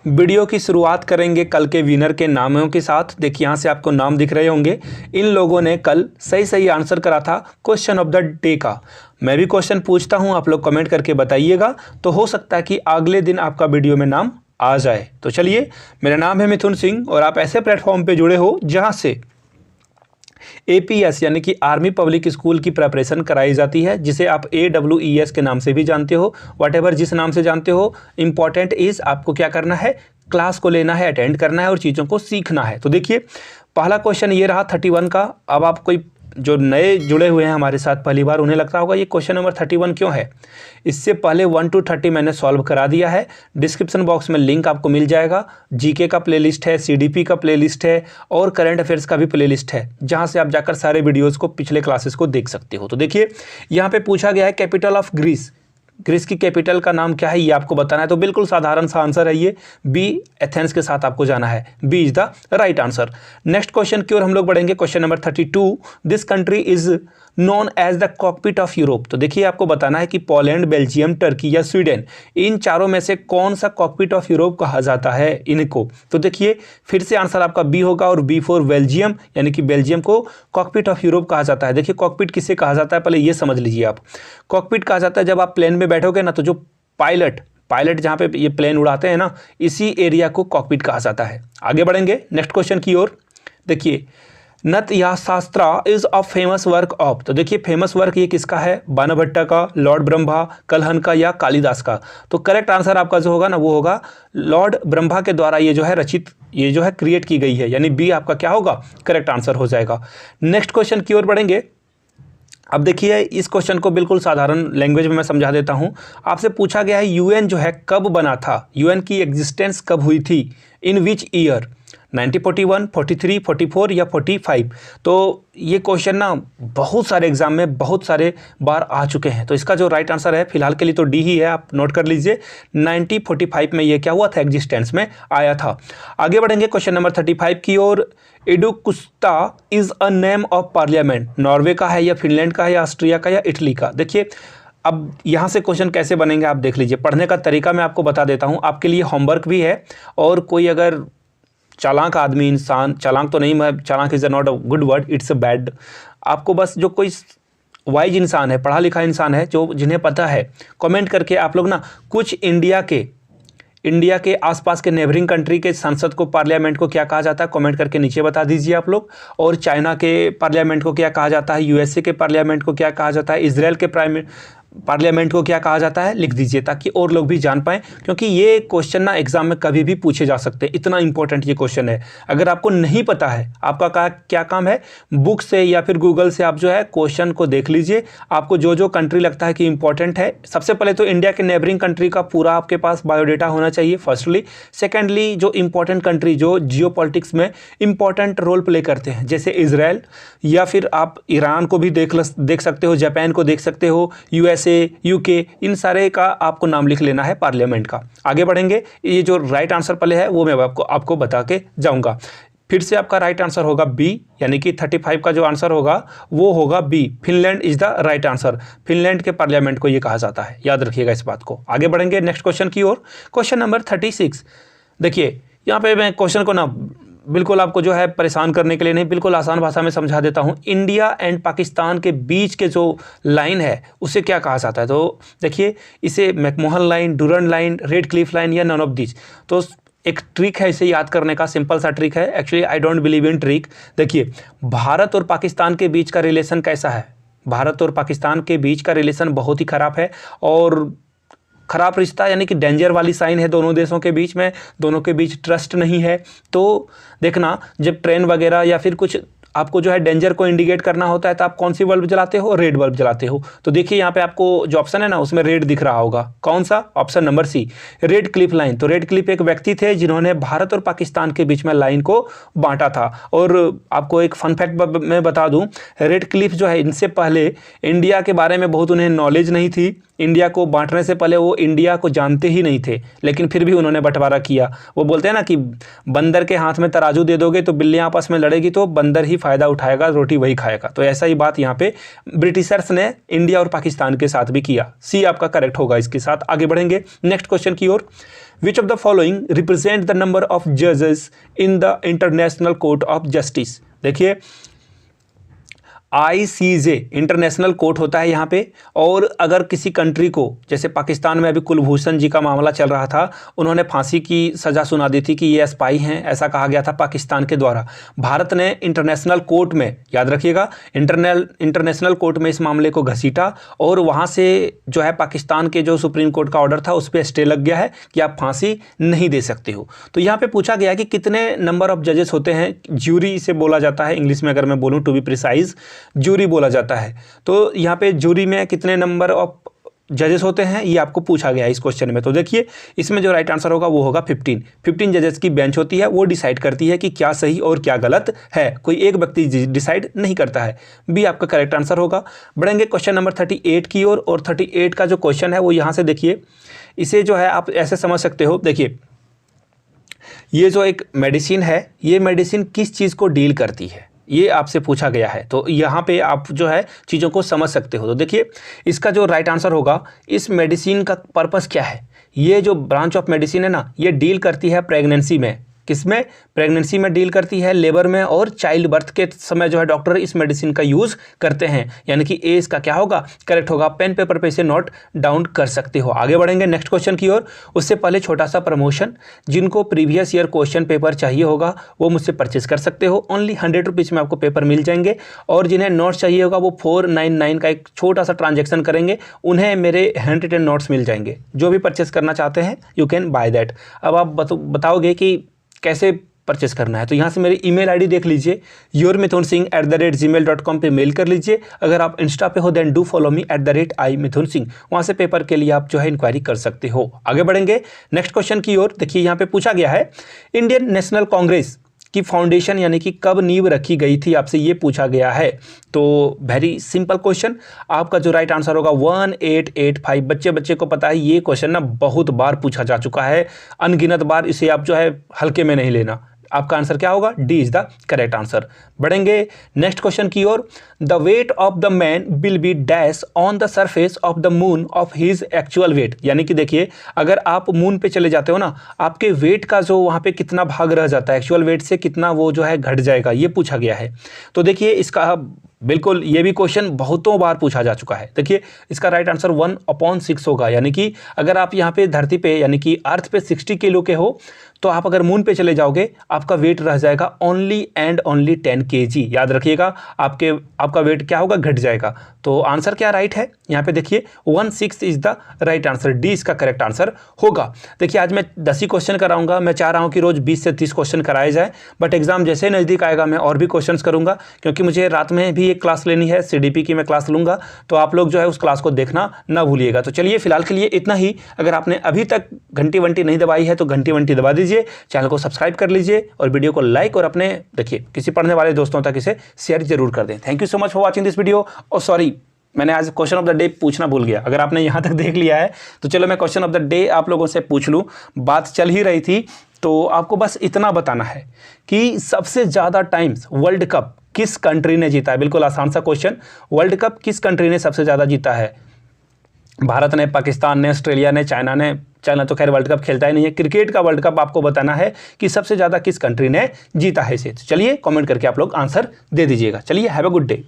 Video की शुरुआत करेंगे कल के विनर के नामों के साथ। देखिए यहाँ से आपको नाम दिख रहे होंगे। इन लोगों ने कल सही सही आंसर करा था क्वेश्चन ऑफ द डे का। मैं भी क्वेश्चन पूछता हूँ, आप लोग कमेंट करके बताइएगा, तो हो सकता है कि अगले दिन आपका वीडियो में नाम आ जाए। तो चलिए, मेरा नाम है मिथुन सिंह और आप ऐसे प्लेटफॉर्म पे जुड़े हो जहाँ से APS यानी कि आर्मी पब्लिक स्कूल की प्रिपरेशन कराई जाती है, जिसे आप AWES के नाम से भी जानते हो। व्हाटएवर जिस नाम से जानते हो, इंपॉर्टेंट इज़ आपको क्या करना है, क्लास को लेना है, अटेंड करना है और चीज़ों को सीखना है। तो देखिए पहला क्वेश्चन ये रहा 31 का। अब आप कोई जो नए जुड़े हुए हैं हमारे साथ पहली बार, उन्हें लगता होगा ये क्वेश्चन नंबर 31 क्यों है। इससे पहले 1 to 30 मैंने सॉल्व करा दिया है। डिस्क्रिप्शन बॉक्स में लिंक आपको मिल जाएगा। जीके का प्लेलिस्ट है, CDP का प्लेलिस्ट है और करंट अफेयर्स का भी प्लेलिस्ट है, जहां से आप जाकर सारे वीडियोज़ को, पिछले क्लासेस को देख सकते हो। तो देखिए यहाँ पे पूछा गया है कैपिटल ऑफ ग्रीस। ग्रीस की कैपिटल का नाम क्या है ये आपको बताना है। तो बिल्कुल साधारण सा आंसर है ये, बी, एथेंस के साथ आपको जाना है। B is the right answer. Next question की ओर हम लोग बढ़ेंगे। Question number 32, this country is known as the cockpit of Europe. तो देखिए आपको बताना है कि पोलैंड, बेल्जियम, टर्की या स्वीडन, इन चारों में से कौन सा कॉकपिट ऑफ यूरोप कहा जाता है इनको। तो देखिए फिर से आंसर आपका बी होगा और बी फॉर बेल्जियम, यानी कि बेल्जियम को कॉकपिट ऑफ यूरोप कहा जाता है। देखिए कॉकपिट किसे कहा जाता है पहले ये समझ लीजिए आप। कॉकपिट कहा जाता है जब आप प्लेन में बैठोगे ना, तो जो पायलट जहाँ पे ये प्लेन उड़ाते हैं ना, इसी एरिया को कॉकपिट कहा जाता है। आगे बढ़ेंगे नेक्स्ट क्वेश्चन की ओर। देखिए नत या शास्त्रा is a famous work of. तो देखिए फेमस वर्क ये किसका है, बाणभट्ट का, लॉर्ड ब्रह्मा, कलहन का या कालिदास का। तो करेक्ट आंसर आपका जो होगा ना वो होगा लॉर्ड ब्रह्मा के द्वारा ये जो है रचित, ये जो है क्रिएट की गई है, यानी बी आपका क्या होगा, करेक्ट आंसर हो जाएगा। नेक्स्ट क्वेश्चन की ओर बढ़ेंगे। अब देखिए इस क्वेश्चन को बिल्कुल साधारण लैंग्वेज में मैं समझा देता हूं। आपसे पूछा गया है UN जो है कब बना था, UN की एग्जिस्टेंस कब हुई थी, इन विच ईयर, 1941, 43, 44 या 45। तो ये क्वेश्चन ना बहुत सारे एग्जाम में बहुत सारे बार आ चुके हैं। तो इसका जो राइट आंसर है फिलहाल के लिए तो डी ही है, आप नोट कर लीजिए। 1945 में ये क्या हुआ था, एग्जिस्टेंस में आया था। आगे बढ़ेंगे क्वेश्चन नंबर 35 की ओर। एडुकुस्टा is a name of parliament. Norway का है या फिनलैंड का है या ऑस्ट्रिया का या इटली का। देखिए अब यहाँ से क्वेश्चन कैसे बनेंगे आप देख लीजिए। पढ़ने का तरीका मैं आपको बता देता हूँ, आपके लिए होमवर्क भी है। और कोई अगर चालाक आदमी, इंसान, चालाक तो नहीं, मैं चालाक is not a good word, it's a bad. आपको बस जो कोई वाइज इंसान है, पढ़ा लिखा इंसान है, जो जिन्हें पता है, कमेंट करके आप लोग ना कुछ इंडिया के आसपास के नेबरिंग कंट्री के संसद को, पार्लियामेंट को क्या कहा जाता है, कमेंट करके नीचे बता दीजिए आप लोग। और चाइना के पार्लियामेंट को क्या कहा जाता है, USA के पार्लियामेंट को क्या कहा जाता है, इजराइल के पार्लियामेंट को क्या कहा जाता है, लिख दीजिए ताकि और लोग भी जान पाएं। क्योंकि ये क्वेश्चन ना एग्जाम में कभी भी पूछे जा सकते हैं, इतना इंपॉर्टेंट ये क्वेश्चन है। अगर आपको नहीं पता है, आपका क्या काम है, बुक से या फिर गूगल से आप जो है क्वेश्चन को देख लीजिए। आपको जो जो कंट्री लगता है कि इंपॉर्टेंट है, सबसे पहले तो इंडिया के नेबरिंग कंट्री का पूरा आपके पास बायोडेटा होना चाहिए फर्स्टली। सेकेंडली जो इंपॉर्टेंट कंट्री जो जियो पॉलिटिक्स में इंपॉर्टेंट रोल प्ले करते हैं, जैसे इजराइल, या फिर आप ईरान को भी देख सकते हो, जापान को देख सकते हो, USA, UK, इन सारे का आपको नाम लिख लेना है पार्लियामेंट का। आगे बढ़ेंगे, ये जो राइट आंसर पहले है वो मैं आपको बता के जाऊंगा। फिर से आपका राइट आंसर होगा बी, यानी कि 35 का जो आंसर होगा वो होगा B, Finland is the right answer. Finland के पार्लियामेंट को ये कहा जाता है, याद रखिएगा इस बात को। आगे बढ़ेंगे नेक्स्ट क्वेश्चन की ओर। Question number 36। देखिए यहाँ पे मैं क्वेश्चन को ना बिल्कुल आपको जो है परेशान करने के लिए नहीं, बिल्कुल आसान भाषा में समझा देता हूँ। इंडिया एंड पाकिस्तान के बीच के जो लाइन है उसे क्या कहा जाता है। तो देखिए इसे McMahon line, Durand line, red Cliff line या नन ऑफ दिस। तो एक ट्रिक है इसे याद करने का, सिंपल सा ट्रिक है। Actually I don't believe in trick. देखिए भारत और पाकिस्तान के बीच का रिलेशन कैसा है, भारत और पाकिस्तान के बीच का रिलेशन बहुत ही ख़राब है। और ख़राब रिश्ता यानी कि डेंजर वाली साइन है दोनों देशों के बीच में, दोनों के बीच ट्रस्ट नहीं है। तो देखना जब ट्रेन वगैरह या फिर कुछ आपको जो है डेंजर को इंडिकेट करना होता है तो आप कौन सी बल्ब जलाते हो, रेड बल्ब जलाते हो। तो देखिए यहाँ पे आपको जो ऑप्शन है ना उसमें रेड दिख रहा होगा, कौन सा, option number C, Radcliffe line. तो रेड क्लिफ एक व्यक्ति थे जिन्होंने भारत और पाकिस्तान के बीच में लाइन को बांटा था। और आपको एक फन फैक्ट मैं बता दूं, रेड क्लिफ जो है इनसे पहले इंडिया के बारे में बहुत उन्हें नॉलेज नहीं थी, इंडिया को बांटने से पहले वो इंडिया को जानते ही नहीं थे, लेकिन फिर भी उन्होंने बंटवारा किया। वो बोलते हैं ना कि बंदर के हाथ में तराजू दे दोगे तो बिल्लियाँ आपस में लड़ेगी तो बंदर ही फ़ायदा उठाएगा, रोटी वही खाएगा। तो ऐसा ही बात यहाँ पे ब्रिटिशर्स ने इंडिया और पाकिस्तान के साथ भी किया। सी आपका करेक्ट होगा। इसके साथ आगे बढ़ेंगे नेक्स्ट क्वेश्चन की ओर। Which of the following represent the number of जजेस in the International Court of Justice. देखिए ICJ इंटरनेशनल कोर्ट होता है यहाँ पे, और अगर किसी कंट्री को, जैसे पाकिस्तान में अभी कुलभूषण जी का मामला चल रहा था, उन्होंने फांसी की सज़ा सुना दी थी कि ये स्पाई हैं, ऐसा कहा गया था पाकिस्तान के द्वारा। भारत ने इंटरनेशनल कोर्ट में, याद रखिएगा, इंटरनेशनल कोर्ट में इस मामले को घसीटा और वहाँ से जो है पाकिस्तान के जो सुप्रीम कोर्ट का ऑर्डर था उस पर स्टे लग गया है कि आप फांसी नहीं दे सकते हो। तो यहाँ पर पूछा गया कि कितने नंबर ऑफ जजेस होते हैं, ज्यूरी इसे बोला जाता है, इंग्लिश में अगर मैं बोलूँ टू बी प्रिसाइज जूरी बोला जाता है। तो यहाँ पे जूरी में कितने नंबर ऑफ जजेस होते हैं ये आपको पूछा गया है इस क्वेश्चन में। तो देखिए इसमें जो राइट आंसर होगा वो होगा 15 जजेस की बेंच होती है, वो डिसाइड करती है कि क्या सही और क्या गलत है, कोई एक व्यक्ति डिसाइड नहीं करता है। बी आपका करेक्ट आंसर होगा। बढ़ेंगे क्वेश्चन नंबर 38 की ओर, और 38 का जो क्वेश्चन है वो यहाँ से देखिए, इसे जो है आप ऐसे समझ सकते हो। देखिए ये जो एक मेडिसिन है, ये मेडिसिन किस चीज़ को डील करती है, ये आपसे पूछा गया है। तो यहाँ पे आप जो है चीज़ों को समझ सकते हो। तो देखिए इसका जो राइट आंसर होगा, इस मेडिसिन का पर्पस क्या है। ये जो ब्रांच ऑफ मेडिसिन है ना, ये डील करती है प्रेगनेंसी में, किसमें, प्रेगनेंसी में डील करती है, लेबर में, और चाइल्ड बर्थ के समय जो है डॉक्टर इस मेडिसिन का यूज़ करते हैं। यानी कि ए इसका क्या होगा, करेक्ट होगा। पेन पेपर पे इसे नोट डाउन कर सकते हो। आगे बढ़ेंगे नेक्स्ट क्वेश्चन की ओर। उससे पहले छोटा सा प्रमोशन, जिनको प्रीवियस ईयर क्वेश्चन पेपर चाहिए होगा वो मुझसे परचेज कर सकते हो। ओनली 100 रुपीज़ में आपको पेपर मिल जाएंगे, और जिन्हें नोट्स चाहिए होगा वो 499 का एक छोटा सा ट्रांजेक्शन करेंगे, उन्हें मेरे हैंड रिटन नोट्स मिल जाएंगे। जो भी परचेस करना चाहते हैं यू कैन बाय दैट। अब आप बताओगे कि कैसे परचेस करना है, तो यहाँ से मेरी ईमेल आईडी देख लीजिए, yourmithunsingh@gmail.com पे मेल कर लीजिए। अगर आप इंस्टा पे हो then do follow me @imithunsingh, वहाँ से पेपर के लिए आप जो है इंक्वायरी कर सकते हो। आगे बढ़ेंगे नेक्स्ट क्वेश्चन की ओर। देखिए यहाँ पे पूछा गया है इंडियन नेशनल कांग्रेस की फाउंडेशन यानी कि कब नींव रखी गई थी, आपसे ये पूछा गया है। तो वेरी सिंपल क्वेश्चन, आपका जो राइट आंसर होगा 1885। बच्चे को पता है ये क्वेश्चन ना बहुत बार पूछा जा चुका है, अनगिनत बार, इसे आप जो है हल्के में नहीं लेना। आपका आंसर क्या होगा, D is the correct answer. बढ़ेंगे नेक्स्ट क्वेश्चन की ओर। The weight of the man will be dash on the surface of the moon of his actual weight. यानी कि देखिए अगर आप मून पे चले जाते हो ना, आपके वेट का जो वहाँ पे कितना भाग रह जाता है, एक्चुअल वेट से कितना वो जो है घट जाएगा, ये पूछा गया है। तो देखिए इसका बिल्कुल ये भी क्वेश्चन बहुतों बार पूछा जा चुका है। देखिए इसका राइट आंसर 1/6 होगा। यानी कि अगर आप यहाँ पे धरती पे यानी कि अर्थ पे 60 किलो के हो, तो आप अगर मून पे चले जाओगे आपका वेट रह जाएगा ओनली एंड ओनली 10 kg। याद रखिएगा आपका वेट क्या होगा, घट जाएगा। तो आंसर क्या राइट है, यहाँ पे देखिए 1/6 is the right answer, D इसका करेक्ट आंसर होगा। देखिए आज मैं 10 ही क्वेश्चन कराऊंगा, मैं चाह रहा हूँ कि रोज 20 से 30 क्वेश्चन कराए जाए, बट एग्जाम जैसे नज़दीक आएगा मैं और भी क्वेश्चन करूँगा, क्योंकि मुझे रात में भी एक क्लास लेनी है, CDP की मैं क्लास लूँगा, तो आप लोग जो है उस क्लास को देखना ना भूलिएगा। तो चलिए फिलहाल के लिए इतना ही। अगर आपने अभी तक घंटी वंटी नहीं दबाई है तो घंटी वंटी दबा दीजिए, चैनल को सब्सक्राइब कर लीजिए और वीडियो को लाइक और अपने देखिए किसी पढ़ने वाले दोस्तों तक इसे शेयर जरूर कर दें। Thank you so much for watching this video. और सॉरी, मैंने आज क्वेश्चन ऑफ द डे पूछना भूल गया। अगर आपने यहाँ तक देख लिया है तो चलो मैं क्वेश्चन ऑफ द डे आप लोगों से पूछ लूँ। बात चल ही रही थी, तो आपको बस इतना बताना है कि सबसे ज़्यादा टाइम्स वर्ल्ड कप किस कंट्री ने जीता है। बिल्कुल आसान सा क्वेश्चन, वर्ल्ड कप किस कंट्री ने सबसे ज़्यादा जीता है। भारत ने, पाकिस्तान ने, ऑस्ट्रेलिया ने, चाइना ने। चाइना तो खैर वर्ल्ड कप खेलता ही नहीं है। क्रिकेट का वर्ल्ड कप आपको बताना है कि सबसे ज़्यादा किस कंट्री ने जीता है इसे। तो चलिए कमेंट करके आप लोग आंसर दे दीजिएगा। चलिए हैव अ गुड डे।